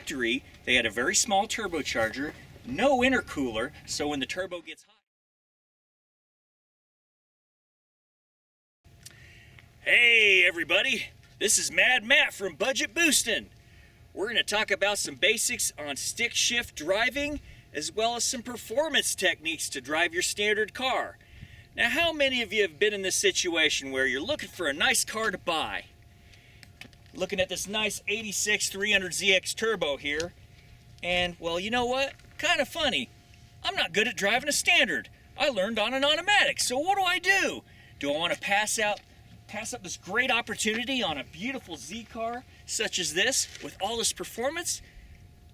factory, they had a very small turbocharger, no intercooler, so when the turbo gets hot. Hey everybody, this is Mad Matt from Budget Boostin'. We're going to talk about some basics on stick shift driving, as well as some performance techniques to drive your standard car. Now, how many of you have been in this situation where you're looking for a nice car to buy? Looking at this nice 86 300ZX Turbo here, and well, you know what? Kind of funny. I'm not good at driving a standard. I learned on an automatic, so what do? Do I want to pass up this great opportunity on a beautiful Z car such as this with all this performance?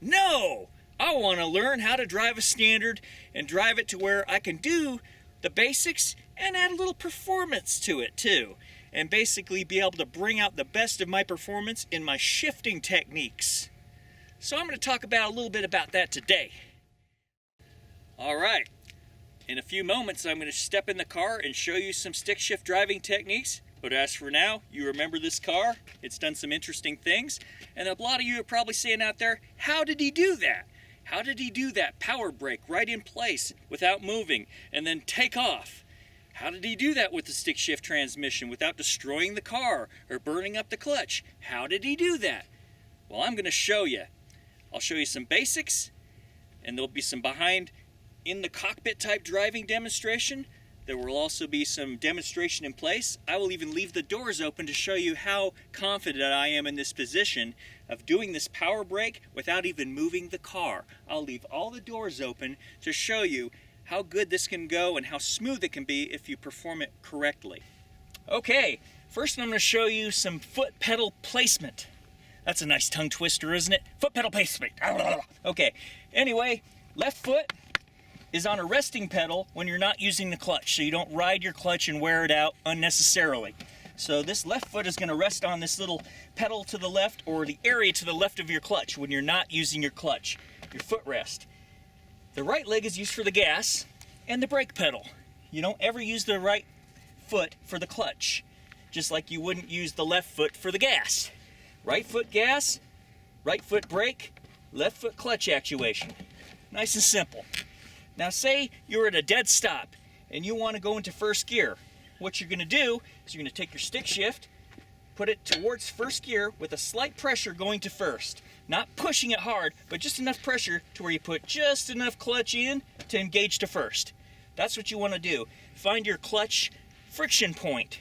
No! I want to learn how to drive a standard and drive it to where I can do the basics and add a little performance to it too, and basically be able to bring out the best of my performance in my shifting techniques. So I'm going to talk about a little bit about that today. Alright, in a few moments I'm going to step in the car and show you some stick shift driving techniques. But as for now, you remember this car, it's done some interesting things, and a lot of you are probably saying out there, how did he do that? How did he do that power brake right in place without moving and then take off? How did he do that with the stick shift transmission without destroying the car or burning up the clutch? How did he do that? Well, I'm going to show you. I'll show you some basics, and there'll be some behind in the cockpit type driving demonstration. There will also be some demonstration in place. I will even leave the doors open to show you how confident I am in this position of doing this power brake without even moving the car. I'll leave all the doors open to show you how good this can go and how smooth it can be if you perform it correctly. Okay, first I'm going to show you some foot pedal placement. That's a nice tongue twister, isn't it? Foot pedal placement. Okay, anyway, left foot is on a resting pedal when you're not using the clutch, so you don't ride your clutch and wear it out unnecessarily. So this left foot is going to rest on this little pedal to the left, or the area to the left of your clutch when you're not using your clutch, your footrest. The right leg is used for the gas and the brake pedal. You don't ever use the right foot for the clutch, just like you wouldn't use the left foot for the gas. Right foot gas, right foot brake, left foot clutch actuation. Nice and simple. Now say you're at a dead stop and you want to go into first gear. What you're going to do is you're going to take your stick shift, put it towards first gear with a slight pressure going to first. Not pushing it hard, but just enough pressure to where you put just enough clutch in to engage to first. That's what you want to do. Find your clutch friction point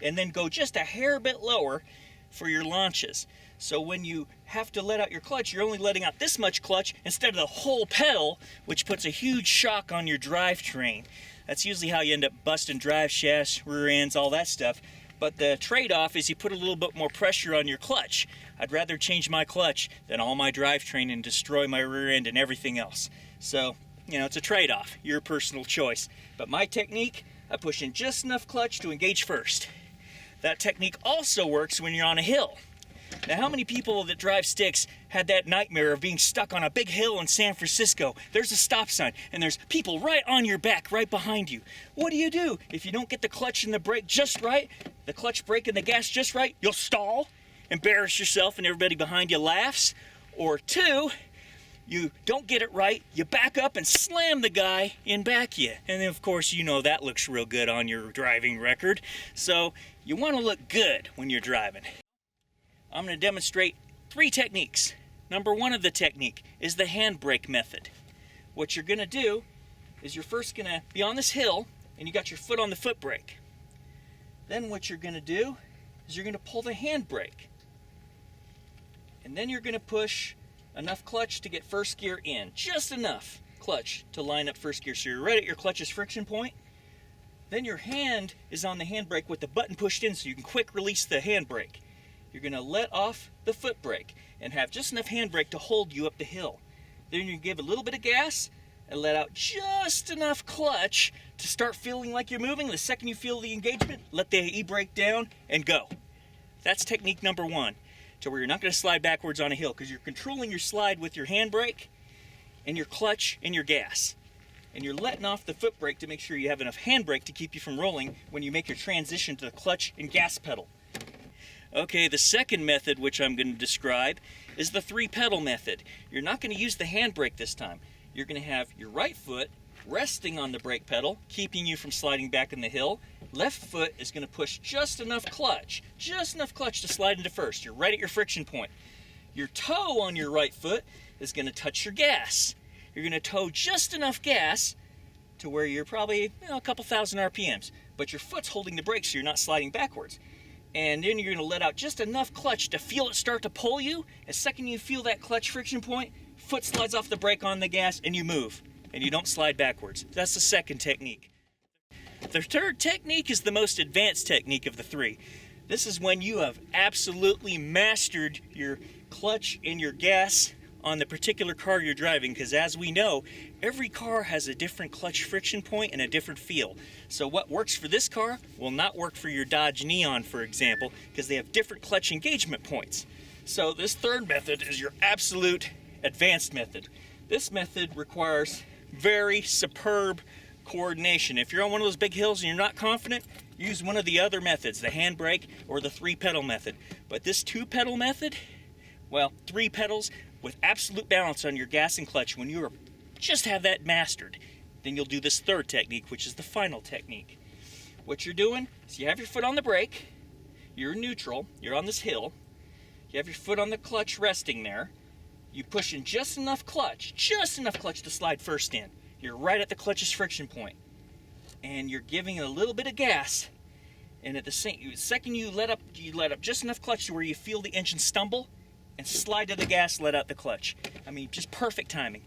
and then go just a hair bit lower for your launches. So when you have to let out your clutch, you're only letting out this much clutch instead of the whole pedal, which puts a huge shock on your drivetrain. That's usually how you end up busting drive shafts, rear ends, all that stuff. But the trade-off is you put a little bit more pressure on your clutch. I'd rather change my clutch than all my drivetrain and destroy my rear end and everything else. So, you know, it's a trade-off, your personal choice. But my technique, I push in just enough clutch to engage first. That technique also works when you're on a hill. Now, how many people that drive sticks had that nightmare of being stuck on a big hill in San Francisco? There's a stop sign, and there's people right on your back, right behind you. What do? If you don't get the clutch and the brake just right, the clutch, brake, and the gas just right, you'll stall, embarrass yourself, and everybody behind you laughs. Or two, you don't get it right, you back up and slam the guy in back you. And then, of course, you know that looks real good on your driving record. So you want to look good when you're driving. I'm going to demonstrate 3 techniques. Number 1 of the technique is the handbrake method. What you're going to do is you're first going to be on this hill and you got your foot on the foot brake. Then what you're going to do is you're going to pull the handbrake. And then you're going to push enough clutch to get first gear in. Just enough clutch to line up first gear. So you're right at your clutch's friction point. Then your hand is on the handbrake with the button pushed in so you can quick release the handbrake. You're going to let off the foot brake and have just enough handbrake to hold you up the hill. Then you give a little bit of gas and let out just enough clutch to start feeling like you're moving. The second you feel the engagement, let the e-brake down and go. That's technique number 1, to where you're not going to slide backwards on a hill because you're controlling your slide with your handbrake and your clutch and your gas. And you're letting off the foot brake to make sure you have enough handbrake to keep you from rolling when you make your transition to the clutch and gas pedal. Okay, the second method which I'm going to describe is the 3-pedal method. You're not going to use the handbrake this time. You're going to have your right foot resting on the brake pedal, keeping you from sliding back in the hill. Left foot is going to push just enough clutch to slide into first. You're right at your friction point. Your toe on your right foot is going to touch your gas. You're going to toe just enough gas to where you're probably a couple thousand RPMs, but your foot's holding the brake so you're not sliding backwards. And then you're going to let out just enough clutch to feel it start to pull you. The second you feel that clutch friction point, foot slides off the brake on the gas and you move, and you don't slide backwards. That's the second technique. The third technique is the most advanced technique of the 3. This is when you have absolutely mastered your clutch and your gas on the particular car you're driving, because as we know, every car has a different clutch friction point and a different feel. So what works for this car will not work for your Dodge Neon, for example, because they have different clutch engagement points. So this third method is your absolute advanced method. This method requires very superb coordination. If you're on one of those big hills and you're not confident, use one of the other methods, the handbrake or the 3-pedal method. But this 2-pedal method, well, 3 pedals with absolute balance on your gas and clutch, when you just have that mastered, then you'll do this third technique, which is the final technique. What you're doing is you have your foot on the brake, you're in neutral, you're on this hill, you have your foot on the clutch resting there, you push in just enough clutch to slide first in. You're right at the clutch's friction point, and you're giving it a little bit of gas, and at the second you let up just enough clutch to where you feel the engine stumble, and slide to the gas, let out the clutch. I mean, just perfect timing.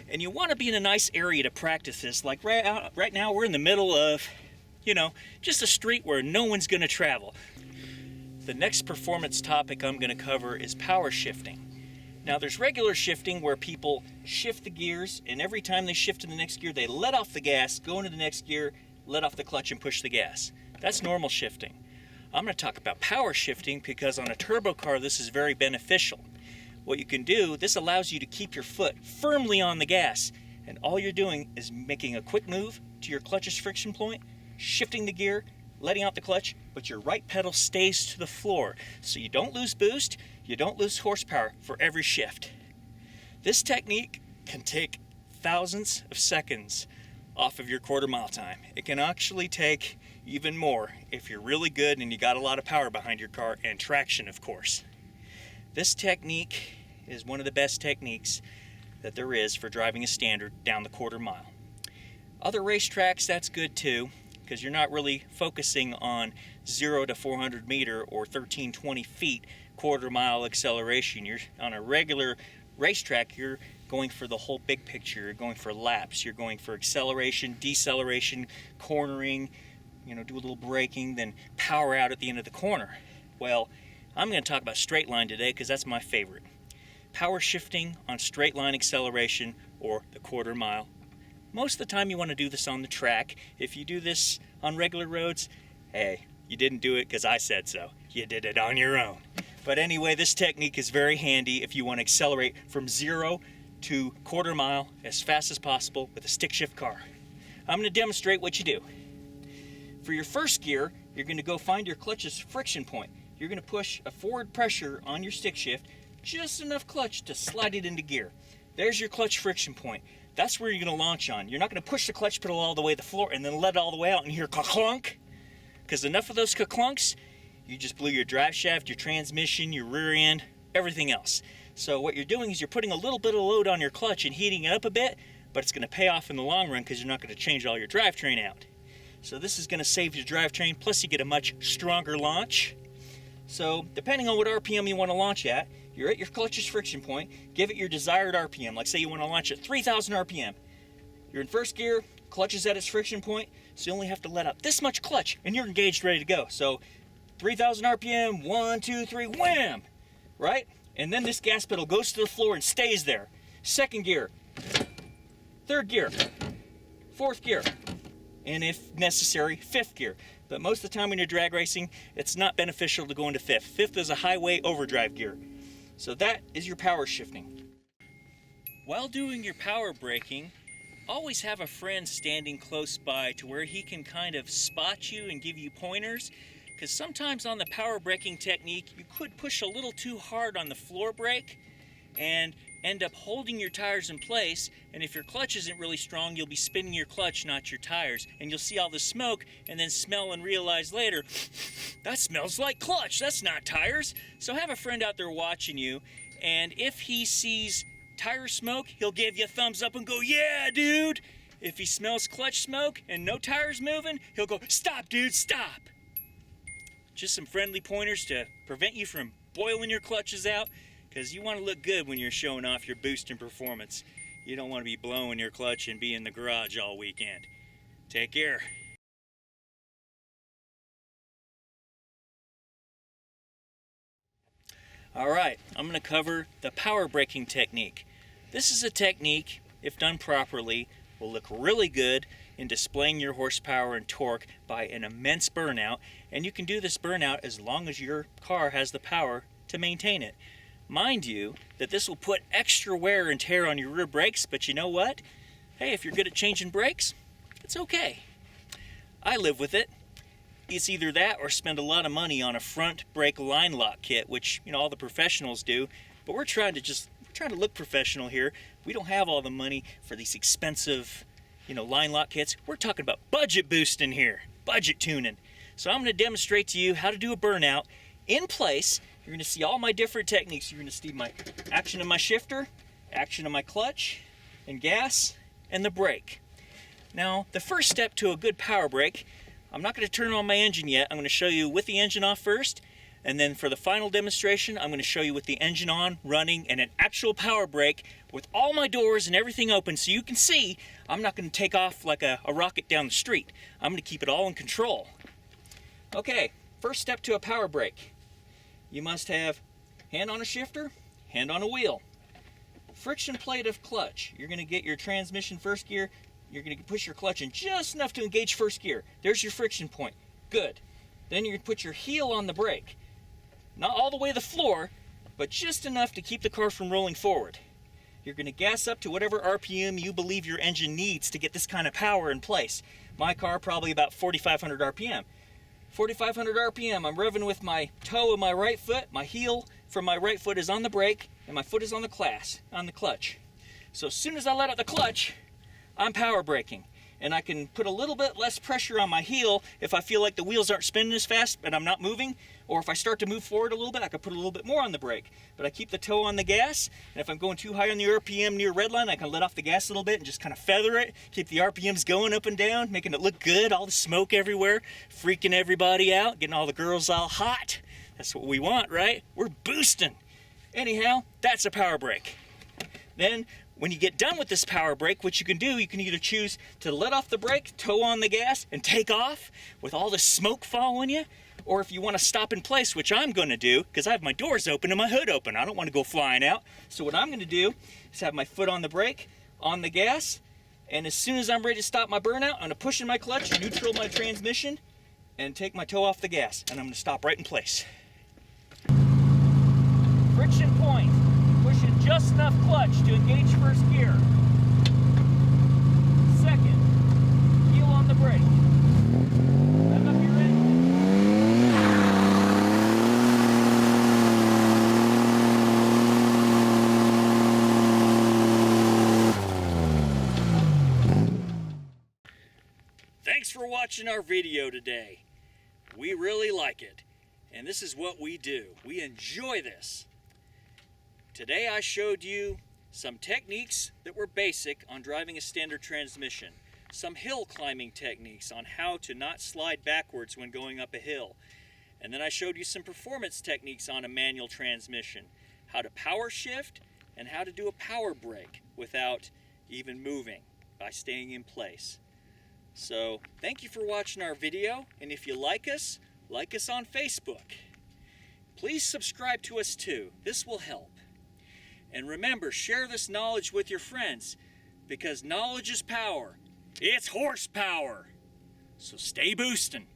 And you want to be in a nice area to practice this. Like right now, we're in the middle of, just a street where no one's going to travel. The next performance topic I'm going to cover is power shifting. Now, there's regular shifting where people shift the gears, and every time they shift to the next gear, they let off the gas, go into the next gear, let off the clutch, and push the gas. That's normal shifting. I'm going to talk about power shifting because on a turbo car, this is very beneficial. What you can do, this allows you to keep your foot firmly on the gas, and all you're doing is making a quick move to your clutch's friction point, shifting the gear, letting out the clutch, but your right pedal stays to the floor, so you don't lose boost, you don't lose horsepower for every shift. This technique can take thousands of seconds off of your quarter-mile time. It can actually take even more if you're really good and you got a lot of power behind your car and traction, of course. This technique is one of the best techniques that there is for driving a standard down the quarter-mile. Other racetracks, that's good too, because you're not really focusing on 0 to 400 meter or 1320 feet quarter-mile acceleration. You're on a regular racetrack, you're going for the whole big picture. You're going for laps, you're going for acceleration, deceleration, cornering, do a little braking, then power out at the end of the corner. Well, I'm going to talk about straight line today because that's my favorite. Power shifting on straight line acceleration or the quarter mile. Most of the time you want to do this on the track. If you do this on regular roads, hey, you didn't do it because I said so. You did it on your own. But anyway, this technique is very handy if you want to accelerate from 0 to quarter mile as fast as possible with a stick shift car. I'm going to demonstrate what you do. For your first gear, you're going to go find your clutch's friction point. You're going to push a forward pressure on your stick shift, just enough clutch to slide it into gear. There's your clutch friction point. That's where you're going to launch on. You're not going to push the clutch pedal all the way to the floor and then let it all the way out and hear ka-clunk, because enough of those ka-clunks, you just blew your drive shaft, your transmission, your rear end, everything else. So what you're doing is you're putting a little bit of load on your clutch and heating it up a bit, but it's going to pay off in the long run because you're not going to change all your drivetrain out. So this is going to save your drivetrain, plus you get a much stronger launch. So depending on what RPM you want to launch at, you're at your clutch's friction point, give it your desired RPM. Like say you want to launch at 3,000 RPM. You're in first gear, clutch is at its friction point, so you only have to let out this much clutch and you're engaged, ready to go. So 3,000 RPM, 1, 2, 3, wham! Right? And then this gas pedal goes to the floor and stays there. Second gear, third gear, fourth gear, and if necessary, fifth gear. But most of the time when you're drag racing, it's not beneficial to go into fifth. Fifth is a highway overdrive gear. So that is your power shifting. While doing your power braking, always have a friend standing close by to where he can kind of spot you and give you pointers, because sometimes on the power braking technique, you could push a little too hard on the floor brake and end up holding your tires in place, and if your clutch isn't really strong, you'll be spinning your clutch, not your tires, and you'll see all the smoke and then smell and realize later, that smells like clutch, that's not tires. So have a friend out there watching you, and if he sees tire smoke, he'll give you a thumbs up and go, yeah, dude. If he smells clutch smoke and no tires moving, he'll go, stop, dude, stop. Just some friendly pointers to prevent you from boiling your clutches out, because you want to look good when you're showing off your boost and performance. You don't want to be blowing your clutch and be in the garage all weekend. Take care. Alright, I'm going to cover the power braking technique. This is a technique, if done properly, will look really good in displaying your horsepower and torque by an immense burnout, and you can do this burnout as long as your car has the power to maintain it. Mind you, that this will put extra wear and tear on your rear brakes, but you know what? Hey, if you're good at changing brakes, it's okay. I live with it. It's either that or spend a lot of money on a front brake line lock kit, which, you know, all the professionals do, but we're trying to look professional here. We don't have all the money for these expensive, you know, line lock kits. We're talking about budget boosting here, budget tuning. So I'm going to demonstrate to you how to do a burnout in place. You're going to see all my different techniques. You're going to see my action of my shifter, action of my clutch and gas, and the brake. Now, the first step to a good power brake, I'm not going to turn on my engine yet. I'm going to show you with the engine off first, and then for the final demonstration, I'm going to show you with the engine on, running, and an actual power brake with all my doors and everything open, so you can see I'm not going to take off like a rocket down the street. I'm going to keep it all in control. Okay, first step to a power brake. You must have hand on a shifter, hand on a wheel. Friction plate of clutch. You're going to get your transmission first gear. You're going to push your clutch in just enough to engage first gear. There's your friction point. Good. Then you're going to put your heel on the brake. Not all the way to the floor, but just enough to keep the car from rolling forward. You're going to gas up to whatever RPM you believe your engine needs to get this kind of power in place. My car probably about 4,500 RPM. 4,500 RPM, I'm revving with my toe of my right foot, my heel from my right foot is on the brake, and my foot is on the clutch. So as soon as I let out the clutch, I'm power braking. And I can put a little bit less pressure on my heel if I feel like the wheels aren't spinning as fast and I'm not moving, or if I start to move forward a little bit, I can put a little bit more on the brake. But I keep the toe on the gas, and if I'm going too high on the RPM near red line, I can let off the gas a little bit and just kind of feather it, keep the RPMs going up and down, making it look good, all the smoke everywhere, freaking everybody out, getting all the girls all hot. That's what we want, right? We're boosting. Anyhow, that's a power brake. Then, when you get done with this power brake, what you can do, you can either choose to let off the brake, toe on the gas, and take off with all the smoke following you, or if you want to stop in place, which I'm going to do, because I have my doors open and my hood open. I don't want to go flying out. So what I'm going to do is have my foot on the brake, on the gas, and as soon as I'm ready to stop my burnout, I'm going to push in my clutch, neutral my transmission, and take my toe off the gas, and I'm going to stop right in place. Friction point. Pushing just enough clutch to engage first gear. Second, heel on the brake. Rev up your engine. Thanks for watching our video today. We really like it, and this is what we do. We enjoy this. Today I showed you some techniques that were basic on driving a standard transmission, some hill climbing techniques on how to not slide backwards when going up a hill, and then I showed you some performance techniques on a manual transmission, how to power shift and how to do a power brake without even moving by staying in place. So thank you for watching our video, and if you like us on Facebook. Please subscribe to us too. This will help. And remember, share this knowledge with your friends, because knowledge is power. It's horsepower. So stay boosting.